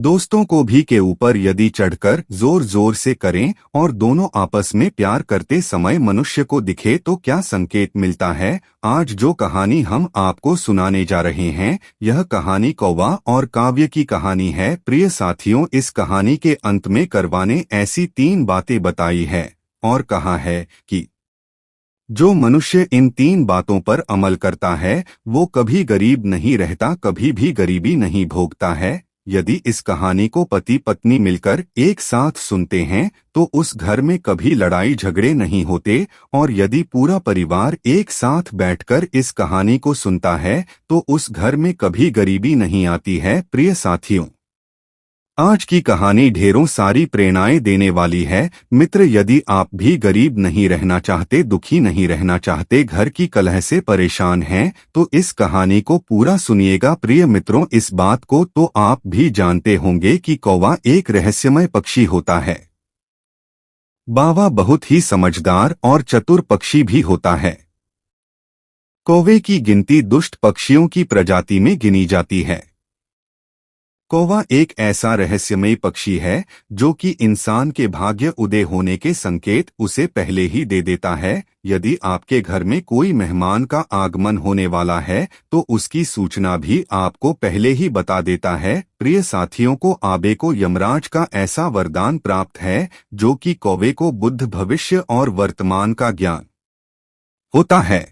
दोस्तों को भी के ऊपर यदि चढ़कर जोर जोर से करें और दोनों आपस में प्यार करते समय मनुष्य को दिखे तो क्या संकेत मिलता है। आज जो कहानी हम आपको सुनाने जा रहे हैं, यह कहानी कौवा और काव्य की कहानी है। प्रिय साथियों, इस कहानी के अंत में कौवा ने ऐसी 3 बातें बताई है और कहा है कि जो मनुष्य इन 3 बातों पर अमल करता है वो कभी गरीब नहीं रहता, कभी भी गरीबी नहीं भोगता है। यदि इस कहानी को पति पत्नी मिलकर एक साथ सुनते हैं तो उस घर में कभी लड़ाई झगड़े नहीं होते, और यदि पूरा परिवार एक साथ बैठकर इस कहानी को सुनता है तो उस घर में कभी गरीबी नहीं आती है। प्रिय साथियों, आज की कहानी ढेरों सारी प्रेरणाएं देने वाली है। मित्र, यदि आप भी गरीब नहीं रहना चाहते, दुखी नहीं रहना चाहते, घर की कलह से परेशान हैं, तो इस कहानी को पूरा सुनिएगा। प्रिय मित्रों, इस बात को तो आप भी जानते होंगे कि कौवा एक रहस्यमय पक्षी होता है। बावा बहुत ही समझदार और चतुर पक्षी भी होता है। कौवे की गिनती दुष्ट पक्षियों की प्रजाति में गिनी जाती है। कौवा एक ऐसा रहस्यमय पक्षी है जो कि इंसान के भाग्य उदय होने के संकेत उसे पहले ही दे देता है। यदि आपके घर में कोई मेहमान का आगमन होने वाला है तो उसकी सूचना भी आपको पहले ही बता देता है। प्रिय साथियों, को आबे को यमराज का ऐसा वरदान प्राप्त है जो कि कौवे को बुद्ध, भविष्य और वर्तमान का ज्ञान होता है।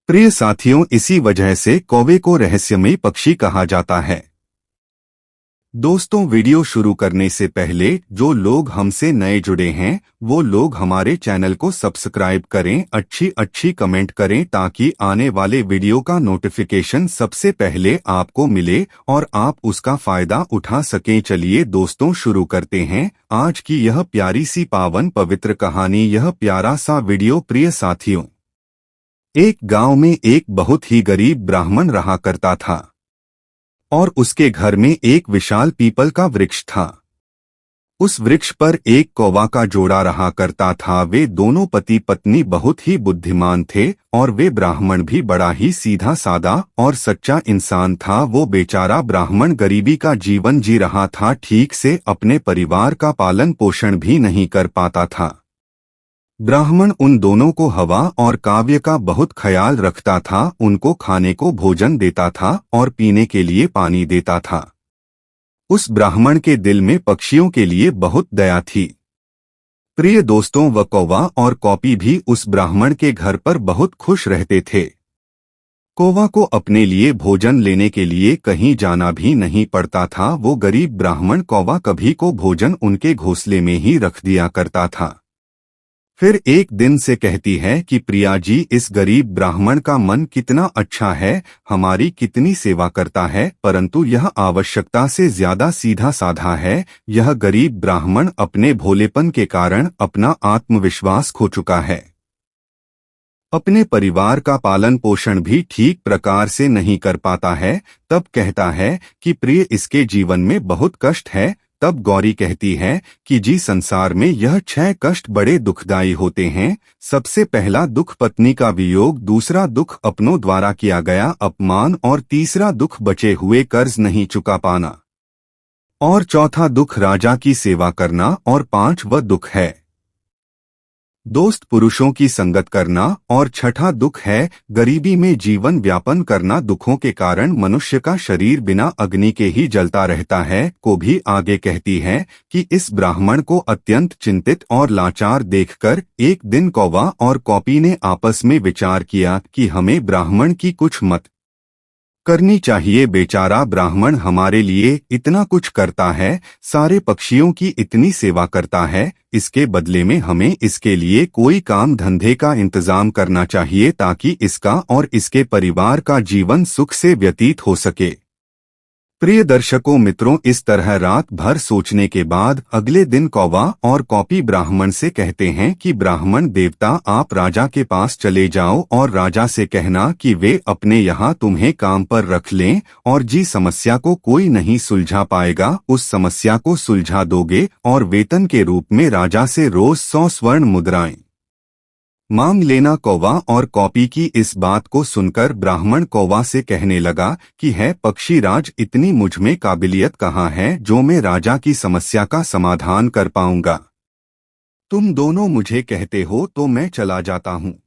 प्रिय साथियों, इसी वजह से कौवे को रहस्यमय पक्षी कहा जाता है। दोस्तों, वीडियो शुरू करने से पहले जो लोग हमसे नए जुड़े हैं वो लोग हमारे चैनल को सब्सक्राइब करें, अच्छी कमेंट करें ताकि आने वाले वीडियो का नोटिफिकेशन सबसे पहले आपको मिले और आप उसका फायदा उठा सकें। चलिए दोस्तों, शुरू करते हैं आज की यह प्यारी सी पावन पवित्र कहानी, यह प्यारा सा वीडियो। प्रिय साथियों, एक गांव में एक बहुत ही गरीब ब्राह्मण रहा करता था और उसके घर में एक विशाल पीपल का वृक्ष था। उस वृक्ष पर एक कौवा का जोड़ा रहा करता था। वे दोनों पति पत्नी बहुत ही बुद्धिमान थे और वे ब्राह्मण भी बड़ा ही सीधा सादा और सच्चा इंसान था। वो बेचारा ब्राह्मण गरीबी का जीवन जी रहा था, ठीक से अपने परिवार का पालन पोषण भी नहीं कर पाता था। ब्राह्मण उन दोनों को हवा और काव्य का बहुत ख्याल रखता था, उनको खाने को भोजन देता था और पीने के लिए पानी देता था। उस ब्राह्मण के दिल में पक्षियों के लिए बहुत दया थी। प्रिय दोस्तों, वह कौवा और कौपी भी उस ब्राह्मण के घर पर बहुत खुश रहते थे। कौवा को अपने लिए भोजन लेने के लिए कहीं जाना भी नहीं पड़ता था। वो गरीब ब्राह्मण कौवा कभी को भोजन उनके घोंसले में ही रख दिया करता था। फिर एक दिन से कहती है कि प्रिया जी, इस गरीब ब्राह्मण का मन कितना अच्छा है, हमारी कितनी सेवा करता है, परंतु यह आवश्यकता से ज्यादा सीधा साधा है। यह गरीब ब्राह्मण अपने भोलेपन के कारण अपना आत्मविश्वास खो चुका है। अपने परिवार का पालन पोषण भी ठीक प्रकार से नहीं कर पाता है। तब कहता है कि प्रिय, इसके जीवन में बहुत कष्ट है। तब गौरी कहती है कि जी, संसार में यह 6 कष्ट बड़े दुखदायी होते हैं। सबसे पहला दुख पत्नी का वियोग, दूसरा दुख अपनों द्वारा किया गया अपमान, और तीसरा दुख बचे हुए कर्ज नहीं चुका पाना, और चौथा दुख राजा की सेवा करना, और 5वां दुख है दोस्त पुरुषों की संगत करना, और छठा दुख है गरीबी में जीवन व्यापन करना। दुखों के कारण मनुष्य का शरीर बिना अग्नि के ही जलता रहता है। को भी आगे कहती है कि इस ब्राह्मण को अत्यंत चिंतित और लाचार देखकर एक दिन कौवा और कौपी ने आपस में विचार किया कि हमें ब्राह्मण की कुछ मत करनी चाहिए। बेचारा ब्राह्मण हमारे लिए इतना कुछ करता है, सारे पक्षियों की इतनी सेवा करता है, इसके बदले में हमें इसके लिए कोई काम धंधे का इंतजाम करना चाहिए ताकि इसका और इसके परिवार का जीवन सुख से व्यतीत हो सके। प्रिय दर्शकों मित्रों, इस तरह रात भर सोचने के बाद अगले दिन कौवा और कौपी ब्राह्मण से कहते हैं कि ब्राह्मण देवता, आप राजा के पास चले जाओ और राजा से कहना कि वे अपने यहाँ तुम्हें काम पर रख लें, और जी समस्या को कोई नहीं सुलझा पाएगा उस समस्या को सुलझा दोगे, और वेतन के रूप में राजा से रोज 100 स्वर्ण मुद्राएं मांग लेना। कौवा और कॉपी की इस बात को सुनकर ब्राह्मण कौवा से कहने लगा कि है पक्षीराज, इतनी मुझ में काबिलियत कहाँ है जो मैं राजा की समस्या का समाधान कर पाऊंगा। तुम दोनों मुझे कहते हो तो मैं चला जाता हूँ।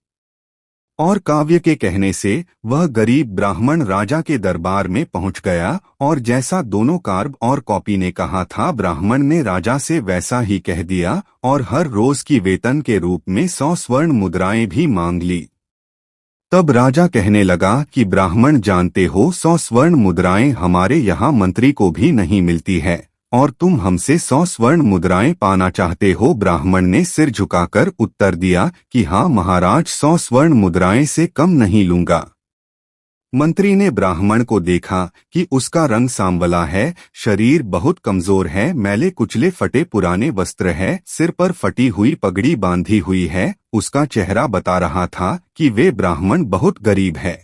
और काव्य के कहने से वह गरीब ब्राह्मण राजा के दरबार में पहुंच गया और जैसा दोनों कार्ब और कॉपी ने कहा था ब्राह्मण ने राजा से वैसा ही कह दिया और हर रोज की वेतन के रूप में 100 स्वर्ण मुद्राएं भी मांग ली। तब राजा कहने लगा कि ब्राह्मण, जानते हो 100 स्वर्ण मुद्राएं हमारे यहाँ मंत्री को भी नहीं मिलती है और तुम हमसे 100 स्वर्ण मुद्राएं पाना चाहते हो। ब्राह्मण ने सिर झुकाकर उत्तर दिया कि हाँ महाराज, 100 स्वर्ण मुद्राएं से कम नहीं लूंगा। मंत्री ने ब्राह्मण को देखा कि उसका रंग सांवला है, शरीर बहुत कमजोर है, मैले कुचले फटे पुराने वस्त्र है, सिर पर फटी हुई पगड़ी बांधी हुई है। उसका चेहरा बता रहा था कि वे ब्राह्मण बहुत गरीब है।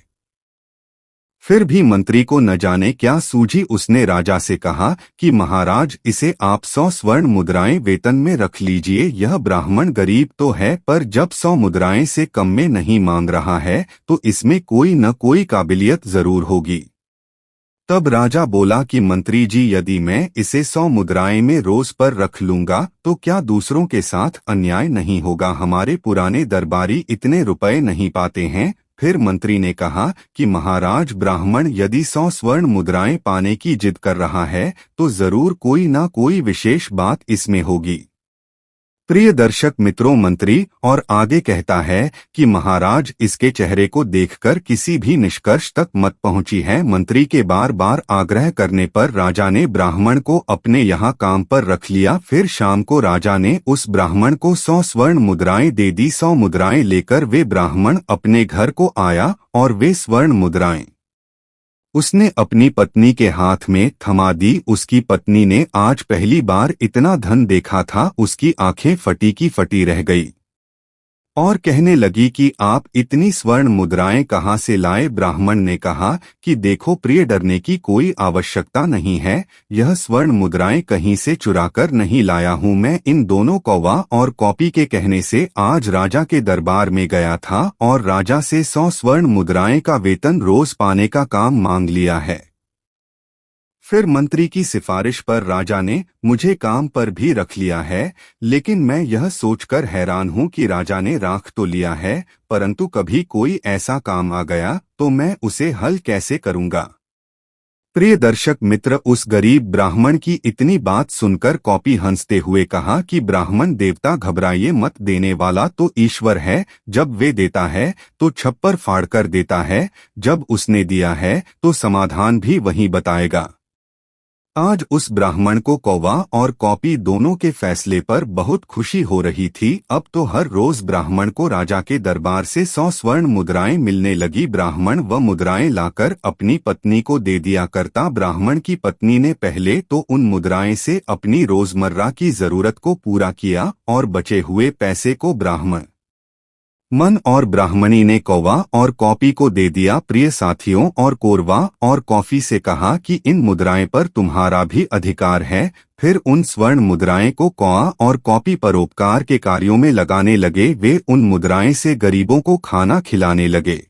फिर भी मंत्री को न जाने क्या सूझी, उसने राजा से कहा कि महाराज, इसे आप 100 स्वर्ण मुद्राएं वेतन में रख लीजिए। यह ब्राह्मण गरीब तो है पर जब 100 मुद्राएं से कम में नहीं मांग रहा है तो इसमें कोई न कोई काबिलियत जरूर होगी। तब राजा बोला कि मंत्री जी, यदि मैं इसे 100 मुद्राएं में रोज पर रख लूंगा तो क्या दूसरों के साथ अन्याय नहीं होगा? हमारे पुराने दरबारी इतने रुपए नहीं पाते हैं। फिर मंत्री ने कहा कि महाराज, ब्राह्मण यदि 100 स्वर्ण मुद्राएं पाने की जिद कर रहा है तो जरूर कोई ना कोई विशेष बात इसमें होगी। प्रिय दर्शक मित्रों, मंत्री और आगे कहता है कि महाराज, इसके चेहरे को देखकर किसी भी निष्कर्ष तक मत पहुंची है। मंत्री के बार बार आग्रह करने पर राजा ने ब्राह्मण को अपने यहाँ काम पर रख लिया। फिर शाम को राजा ने उस ब्राह्मण को 100 स्वर्ण मुद्राएं दे दी। 100 मुद्राएं लेकर वे ब्राह्मण अपने घर को आया और वे स्वर्ण मुद्राएं उसने अपनी पत्नी के हाथ में थमा दी। उसकी पत्नी ने आज पहली बार इतना धन देखा था। उसकी आंखें फटी की फटी रह गई और कहने लगी कि आप इतनी स्वर्ण मुद्राएं कहाँ से लाए? ब्राह्मण ने कहा कि देखो प्रिय, डरने की कोई आवश्यकता नहीं है। यह स्वर्ण मुद्राएं कहीं से चुराकर नहीं लाया हूँ मैं। इन दोनों कौवा और कॉपी के कहने से आज राजा के दरबार में गया था और राजा से 100 स्वर्ण मुद्राएं का वेतन रोज पाने का काम मांग लिया है। फिर मंत्री की सिफारिश पर राजा ने मुझे काम पर भी रख लिया है, लेकिन मैं यह सोचकर हैरान हूँ कि राजा ने राख तो लिया है परंतु कभी कोई ऐसा काम आ गया तो मैं उसे हल कैसे करूँगा? प्रिय दर्शक मित्र, उस गरीब ब्राह्मण की इतनी बात सुनकर कॉपी हंसते हुए कहा कि ब्राह्मण देवता, घबराइए मत, देने वाला तो ईश्वर है। जब वे देता है तो छप्पर फाड़कर देता है, जब उसने दिया है तो समाधान भी वही बताएगा। आज उस ब्राह्मण को कौवा और कॉपी दोनों के फैसले पर बहुत खुशी हो रही थी। अब तो हर रोज ब्राह्मण को राजा के दरबार से 100 स्वर्ण मुद्राएं मिलने लगी। ब्राह्मण वह मुद्राएं लाकर अपनी पत्नी को दे दिया करता। ब्राह्मण की पत्नी ने पहले तो उन मुद्राएं से अपनी रोजमर्रा की जरूरत को पूरा किया और बचे हुए पैसे को ब्राह्मण मन और ब्राह्मणी ने कौवा और कॉपी को दे दिया। प्रिय साथियों, और कोरवा और कॉफी से कहा कि इन मुद्राएं पर तुम्हारा भी अधिकार है। फिर उन स्वर्ण मुद्राएं को कौवा और कॉपी परोपकार के कार्यों में लगाने लगे। वे उन मुद्राएं से गरीबों को खाना खिलाने लगे,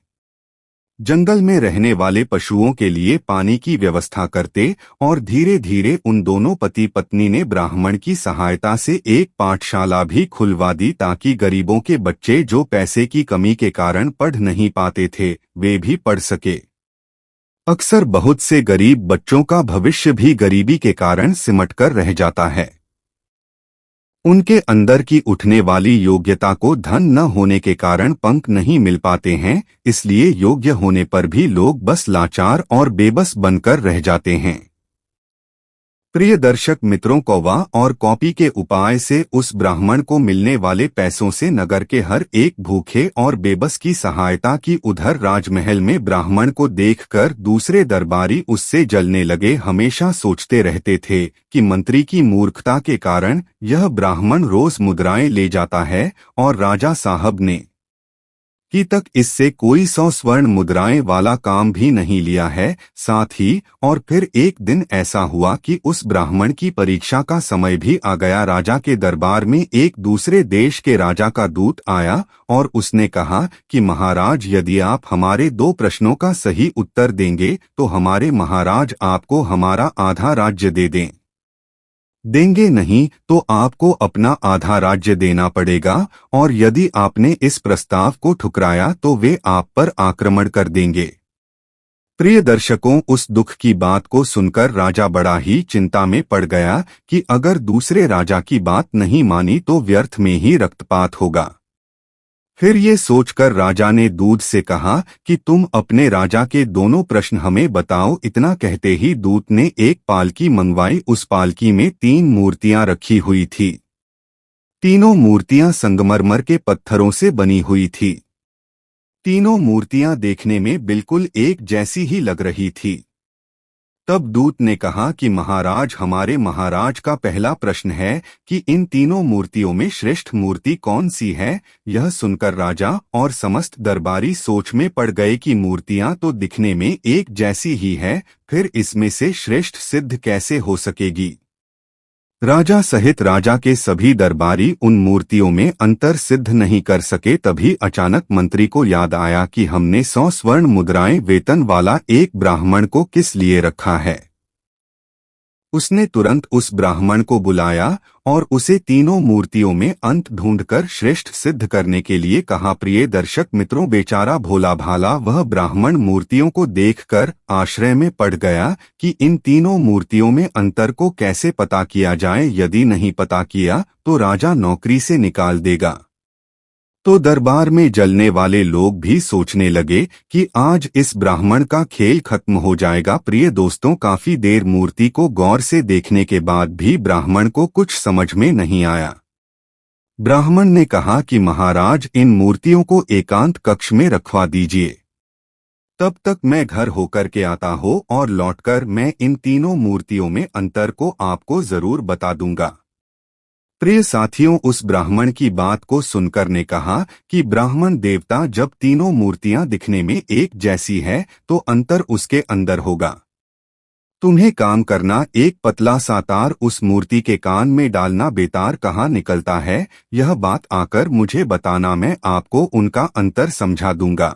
जंगल में रहने वाले पशुओं के लिए पानी की व्यवस्था करते और धीरे धीरे उन दोनों पति पत्नी ने ब्राह्मण की सहायता से एक पाठशाला भी खुलवा दी ताकि गरीबों के बच्चे जो पैसे की कमी के कारण पढ़ नहीं पाते थे वे भी पढ़ सके। अक्सर बहुत से गरीब बच्चों का भविष्य भी गरीबी के कारण सिमटकर रह जाता है। उनके अंदर की उठने वाली योग्यता को धन न होने के कारण पंख नहीं मिल पाते हैं, इसलिए योग्य होने पर भी लोग बस लाचार और बेबस बनकर रह जाते हैं। प्रिय दर्शक मित्रों, कौवा और कॉपी के उपाय से उस ब्राह्मण को मिलने वाले पैसों से नगर के हर एक भूखे और बेबस की सहायता की। उधर राजमहल में ब्राह्मण को देखकर दूसरे दरबारी उससे जलने लगे। हमेशा सोचते रहते थे कि मंत्री की मूर्खता के कारण यह ब्राह्मण रोज मुद्राएं ले जाता है और राजा साहब ने कि तक इससे कोई 100 स्वर्ण मुद्राएं वाला काम भी नहीं लिया है। साथ ही और फिर एक दिन ऐसा हुआ कि उस ब्राह्मण की परीक्षा का समय भी आ गया। राजा के दरबार में एक दूसरे देश के राजा का दूत आया और उसने कहा कि महाराज, यदि आप हमारे 2 प्रश्नों का सही उत्तर देंगे तो हमारे महाराज आपको हमारा आधा राज्य देंगे, नहीं तो आपको अपना आधा राज्य देना पड़ेगा, और यदि आपने इस प्रस्ताव को ठुकराया तो वे आप पर आक्रमण कर देंगे। प्रिय दर्शकों, उस दुख की बात को सुनकर राजा बड़ा ही चिंता में पड़ गया कि अगर दूसरे राजा की बात नहीं मानी तो व्यर्थ में ही रक्तपात होगा। फिर ये सोचकर राजा ने दूत से कहा कि तुम अपने राजा के दोनों प्रश्न हमें बताओ। इतना कहते ही दूत ने एक पालकी मंगवाई। उस पालकी में 3 मूर्तियां रखी हुई थी। तीनों मूर्तियां संगमरमर के पत्थरों से बनी हुई थी। तीनों मूर्तियां देखने में बिल्कुल एक जैसी ही लग रही थी। तब दूत ने कहा कि महाराज, हमारे महाराज का पहला प्रश्न है कि इन तीनों मूर्तियों में श्रेष्ठ मूर्ति कौन सी है। यह सुनकर राजा और समस्त दरबारी सोच में पड़ गए कि मूर्तियां तो दिखने में एक जैसी ही है, फिर इसमें से श्रेष्ठ सिद्ध कैसे हो सकेगी। राजा सहित राजा के सभी दरबारी उन मूर्तियों में अंतर सिद्ध नहीं कर सके। तभी अचानक मंत्री को याद आया कि हमने 100 स्वर्ण मुद्राएं वेतन वाला एक ब्राह्मण को किस लिए रखा है। उसने तुरंत उस ब्राह्मण को बुलाया और उसे तीनों मूर्तियों में अंत ढूंढकर श्रेष्ठ सिद्ध करने के लिए कहा। प्रिय दर्शक मित्रों, बेचारा भोला भाला वह ब्राह्मण मूर्तियों को देखकर आश्चर्य में पड़ गया कि इन तीनों मूर्तियों में अंतर को कैसे पता किया जाए। यदि नहीं पता किया तो राजा नौकरी से निकाल देगा। तो दरबार में जलने वाले लोग भी सोचने लगे कि आज इस ब्राह्मण का खेल खत्म हो जाएगा। प्रिय दोस्तों, काफी देर मूर्ति को गौर से देखने के बाद भी ब्राह्मण को कुछ समझ में नहीं आया। ब्राह्मण ने कहा कि महाराज, इन मूर्तियों को एकांत कक्ष में रखवा दीजिए। तब तक मैं घर होकर के आता हूँ और लौटकर मैं इन तीनों मूर्तियों में अंतर को आपको जरूर बता दूंगा। प्रिय साथियों, उस ब्राह्मण की बात को सुनकर ने कहा कि ब्राह्मण देवता, जब तीनों मूर्तियां दिखने में एक जैसी है तो अंतर उसके अंदर होगा। तुम्हें काम करना, एक पतला सा तार उस मूर्ति के कान में डालना। बेतार कहाँ निकलता है, यह बात आकर मुझे बताना, मैं आपको उनका अंतर समझा दूंगा।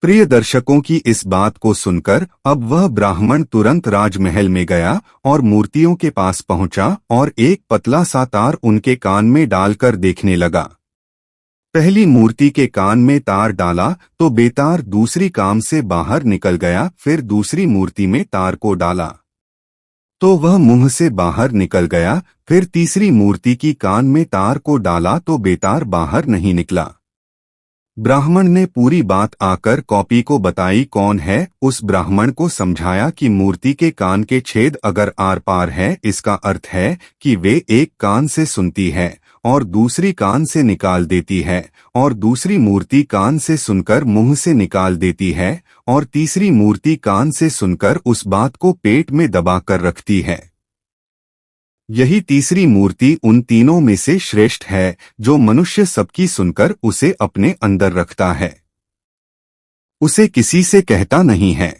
प्रिय दर्शकों की इस बात को सुनकर अब वह ब्राह्मण तुरंत राजमहल में गया और मूर्तियों के पास पहुंचा और एक पतला सा तार उनके कान में डालकर देखने लगा। पहली मूर्ति के कान में तार डाला तो बेतार दूसरी काम से बाहर निकल गया। फिर दूसरी मूर्ति में तार को डाला तो वह मुंह से बाहर निकल गया। फिर तीसरी मूर्ति की कान में तार को डाला तो बेतार बाहर नहीं निकला। ब्राह्मण ने पूरी बात आकर कॉपी को बताई। कौन है? उस ब्राह्मण को समझाया कि मूर्ति के कान के छेद अगर आर पार है, इसका अर्थ है कि वे एक कान से सुनती है और दूसरी कान से निकाल देती है, और दूसरी मूर्ति कान से सुनकर मुंह से निकाल देती है, और तीसरी मूर्ति कान से सुनकर उस बात को पेट में दबा कर रखती है। यही तीसरी मूर्ति उन तीनों में से श्रेष्ठ है, जो मनुष्य सबकी सुनकर उसे अपने अंदर रखता है, उसे किसी से कहता नहीं है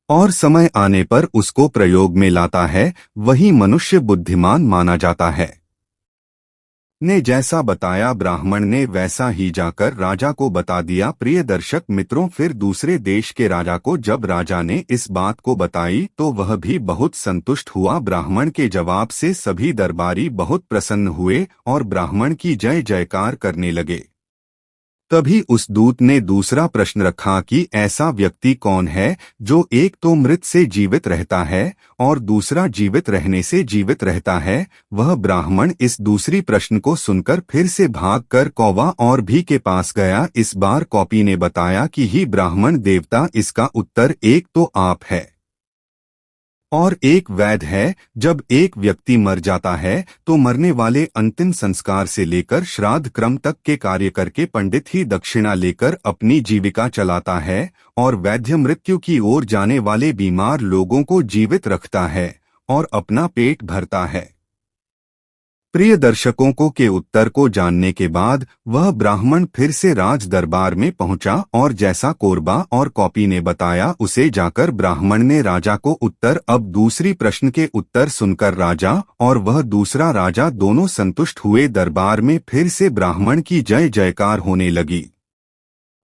और समय आने पर उसको प्रयोग में लाता है। वही मनुष्य बुद्धिमान माना जाता है। ने जैसा बताया ब्राह्मण ने वैसा ही जाकर राजा को बता दिया। प्रिय दर्शक मित्रों, फिर दूसरे देश के राजा को जब राजा ने इस बात को बताई तो वह भी बहुत संतुष्ट हुआ। ब्राह्मण के जवाब से सभी दरबारी बहुत प्रसन्न हुए और ब्राह्मण की जय जयकार करने लगे। तभी उस दूत ने दूसरा प्रश्न रखा कि ऐसा व्यक्ति कौन है जो एक तो मृत से जीवित रहता है और दूसरा जीवित रहने से जीवित रहता है। वह ब्राह्मण इस दूसरी प्रश्न को सुनकर फिर से भागकर कौवा और भी के पास गया। इस बार कॉपी ने बताया कि ही ब्राह्मण देवता, इसका उत्तर एक तो आप है और एक वैद्य है। जब एक व्यक्ति मर जाता है तो मरने वाले अंतिम संस्कार से लेकर श्राद्ध क्रम तक के कार्य करके पंडित ही दक्षिणा लेकर अपनी जीविका चलाता है, और वैद्य मृत्यु की ओर जाने वाले बीमार लोगों को जीवित रखता है और अपना पेट भरता है। प्रिय दर्शकों को के उत्तर को जानने के बाद वह ब्राह्मण फिर से राज दरबार में पहुंचा और जैसा कोरबा और कॉपी ने बताया उसे जाकर ब्राह्मण ने राजा को उत्तर अब दूसरी प्रश्न के उत्तर सुनकर राजा और वह दूसरा राजा दोनों संतुष्ट हुए। दरबार में फिर से ब्राह्मण की जय जयकार होने लगी।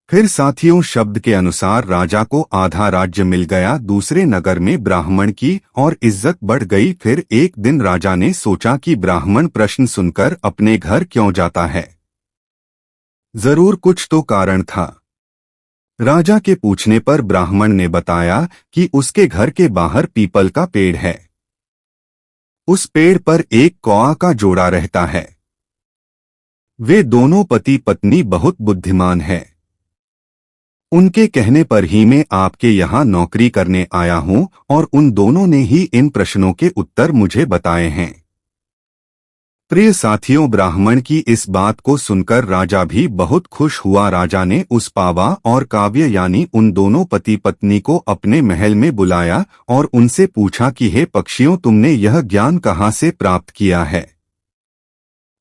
फिर साथियों शब्द के अनुसार राजा को आधा राज्य मिल गया। दूसरे नगर में ब्राह्मण की और इज्जत बढ़ गई। फिर एक दिन राजा ने सोचा कि ब्राह्मण प्रश्न सुनकर अपने घर क्यों जाता है, जरूर कुछ तो कारण था। राजा के पूछने पर ब्राह्मण ने बताया कि उसके घर के बाहर पीपल का पेड़ है। उस पेड़ पर एक कौआ का जोड़ा रहता है। वे दोनों पति पत्नी बहुत बुद्धिमान है। उनके कहने पर ही मैं आपके यहाँ नौकरी करने आया हूँ और उन दोनों ने ही इन प्रश्नों के उत्तर मुझे बताए हैं। प्रिय साथियों, ब्राह्मण की इस बात को सुनकर राजा भी बहुत खुश हुआ। राजा ने उस पावा और काव्य यानी उन दोनों पति पत्नी को अपने महल में बुलाया और उनसे पूछा कि हे पक्षियों, तुमने यह ज्ञान कहाँ से प्राप्त किया है।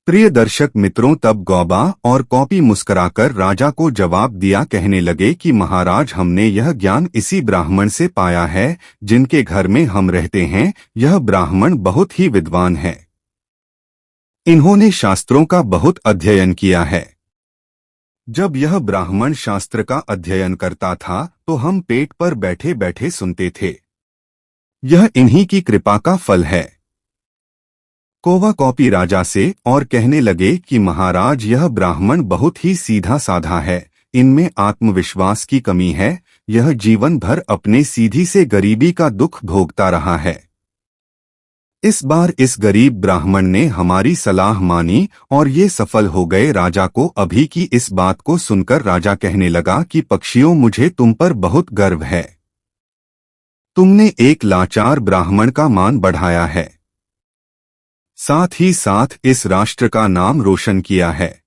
प्रिय दर्शक मित्रों, तब गौबा और कॉपी मुस्कुराकर राजा को जवाब दिया, कहने लगे कि महाराज, हमने यह ज्ञान इसी ब्राह्मण से पाया है जिनके घर में हम रहते हैं। यह ब्राह्मण बहुत ही विद्वान है। इन्होंने शास्त्रों का बहुत अध्ययन किया है। जब यह ब्राह्मण शास्त्र का अध्ययन करता था तो हम पेट पर बैठे बैठे सुनते थे। यह इन्हीं की कृपा का फल है। कौवा कॉपी राजा से और कहने लगे कि महाराज, यह ब्राह्मण बहुत ही सीधा साधा है। इनमें आत्मविश्वास की कमी है। यह जीवन भर अपने सीधी से गरीबी का दुख भोगता रहा है। इस बार इस गरीब ब्राह्मण ने हमारी सलाह मानी और ये सफल हो गए। राजा को अभी की इस बात को सुनकर राजा कहने लगा कि पक्षियों, मुझे तुम पर बहुत गर्व है। तुमने एक लाचार ब्राह्मण का मान बढ़ाया है, साथ ही साथ इस राष्ट्र का नाम रोशन किया है।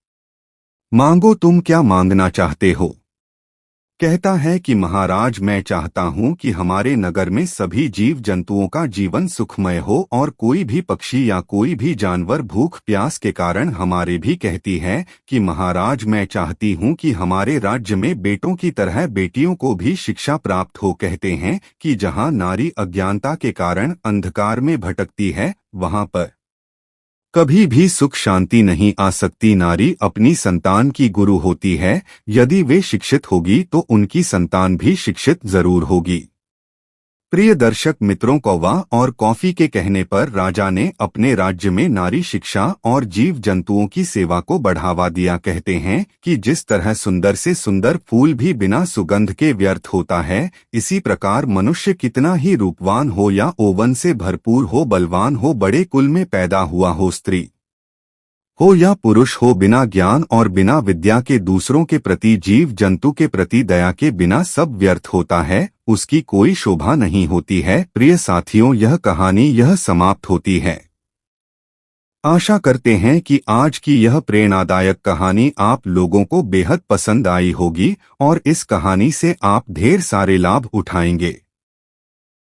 मांगो, तुम क्या मांगना चाहते हो। कहता है कि महाराज, मैं चाहता हूं कि हमारे नगर में सभी जीव जंतुओं का जीवन सुखमय हो और कोई भी पक्षी या कोई भी जानवर भूख प्यास के कारण हमारे भी कहती है कि महाराज, मैं चाहती हूं कि हमारे राज्य में बेटों की तरह बेटियों को भी शिक्षा प्राप्त हो। कहते हैं कि जहां नारी अज्ञानता के कारण अंधकार में भटकती है, वहां पर कभी भी सुख शांति नहीं आ सकती। नारी अपनी संतान की गुरु होती है। यदि वे शिक्षित होगी तो उनकी संतान भी शिक्षित जरूर होगी। प्रिय दर्शक मित्रों, कौवा और कॉफी के कहने पर राजा ने अपने राज्य में नारी शिक्षा और जीव जंतुओं की सेवा को बढ़ावा दिया। कहते हैं कि जिस तरह सुंदर से सुंदर फूल भी बिना सुगंध के व्यर्थ होता है, इसी प्रकार मनुष्य कितना ही रूपवान हो या ओवन से भरपूर हो, बलवान हो, बड़े कुल में पैदा हुआ हो, स्त्री हो या पुरुष हो, बिना ज्ञान और बिना विद्या के दूसरों के प्रति, जीव जंतु के प्रति दया के बिना सब व्यर्थ होता है, उसकी कोई शोभा नहीं होती है। प्रिय साथियों, यह कहानी यह समाप्त होती है। आशा करते हैं कि आज की यह प्रेरणादायक कहानी आप लोगों को बेहद पसंद आई होगी और इस कहानी से आप ढेर सारे लाभ उठाएंगे।